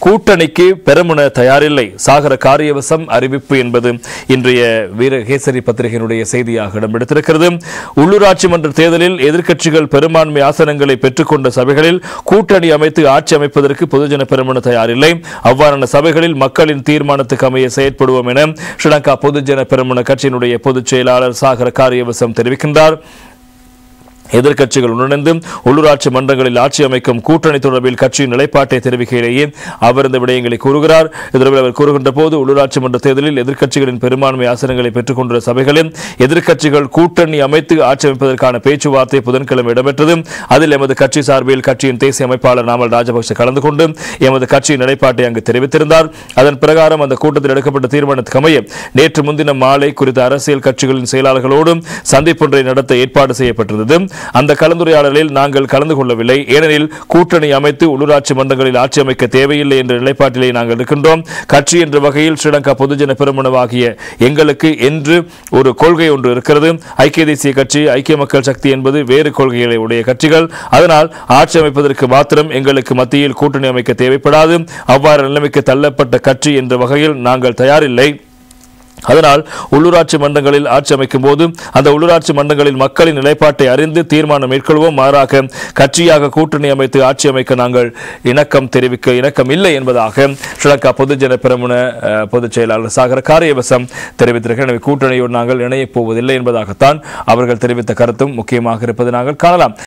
கூட்டணிக்கு பெரமுன தயாரில்லை, சாகர காரியவசம் அறிவிப்பு என்பது இன்றைய வீரகேசரி பத்திரிகையினுடைய செய்தியாக இடம்பெடுத்திருக்கிறது. உள்ளூராட்சி மன்ற தேர்தலில் எதிர்க்கட்சிகள் பெரும்பான்மை ஆசனங்களை பெற்றுக்கொண்ட சபைகளில் கூட்டணி அமைத்து ஆட்சி அமைப்பதற்கு பொதுஜன பெரமுன தயாரில்லை. அவ்வாறான சபைகளில் மக்களின் தீர்மானத்துக்கு அமைய செயற்படுவோம் என ஸ்ரீலங்கா பொதுஜன பெரமுன கட்சியினுடைய பொதுச் செயலாளர் சாகர காரியவசம் தெரிவிக்கின்றார். எதிர்க்கட்சிகள் உணர்ந்து உள்ளூராட்சி மன்றங்களில் ஆட்சி அமைக்கும் கூட்டணி தொடர்பில் கட்சியின் நிலைப்பாட்டை தெரிவிக்கையிலேயே அவர் இந்த விடயங்களை கூறுகிறார். இதற்கு அவர் கூறுகின்ற போது, உள்ளூராட்சி மன்ற தேர்தலில் எதிர்க்கட்சிகளின் பெரும்பான்மை ஆசனங்களை பெற்றுக் கொண்ட சபைகளில் எதிர்க்கட்சிகள் கூட்டணி அமைத்து ஆட்சி அமைப்பதற்கான பேச்சுவார்த்தை புதன்கிழமை இடம்பெற்றது. அதில் எமது கட்சி சார்பில் கட்சியின் தேசிய அமைப்பாளர் நாமல் ராஜபக்ஷ கலந்து கொண்டு எமது கட்சியின் நிலைப்பாட்டை அங்கு தெரிவித்திருந்தார். அதன் பிரகாரம் அந்த கூட்டத்தில் எடுக்கப்பட்ட தீர்மானத்துக்கு அமைய நேற்று முன்தினம் மாலை குறித்த அரசியல் கட்சிகளின் செயலாளர்களோடும் சந்திப்பொன்றை நடத்த ஏற்பாடு செய்யப்பட்டிருந்தது. அந்த கலந்துரையாடலில் நாங்கள் கலந்து கொள்ளவில்லை. ஏனெனில் கூட்டணி அமைத்து உள்ளூராட்சி மன்றங்களில் ஆட்சி அமைக்க தேவையில்லை என்ற நிலைப்பாட்டிலே நாங்கள் இருக்கின்றோம். கட்சி என்ற வகையில் ஸ்ரீலங்கா பொதுஜன பெரமுனவாகிய எங்களுக்கு என்று ஒரு கொள்கை ஒன்று இருக்கிறது. ஐக்கிய தேசிய கட்சி, ஐக்கிய மக்கள் சக்தி என்பது வேறு கொள்கைகளை உடைய கட்சிகள். அதனால் ஆட்சி அமைப்பதற்கு மாத்திரம் எங்களுக்கு மத்தியில் கூட்டணி அமைக்க தேவைப்படாது. அவ்வாறு நிலைமைக்கு தள்ளப்பட்ட கட்சி என்ற வகையில் நாங்கள் தயாரில்லை. அதனால் உள்ளூராட்சி மன்றங்களில் ஆட்சி அமைக்கும் போது அந்த உள்ளூராட்சி மன்றங்களில் மக்களின் நிலைப்பாட்டை அறிந்து தீர்மானம் மேற்கொள்வோம். மாறாக கட்சியாக கூட்டணி அமைத்து ஆட்சி அமைக்க நாங்கள் இணக்கம் இல்லை என்பதாக ஸ்ரீலங்கா பொதுஜன பெரமுன பொதுச் செயலாளர் சாகர காரியவசம் தெரிவித்திருக்கிறார். எனவே கூட்டணியோடு நாங்கள் இணையப் போவதில்லை என்பதாகத்தான் அவர்கள் தெரிவித்த கருத்தும் முக்கியமாக இருப்பதை நாங்கள் காணலாம்.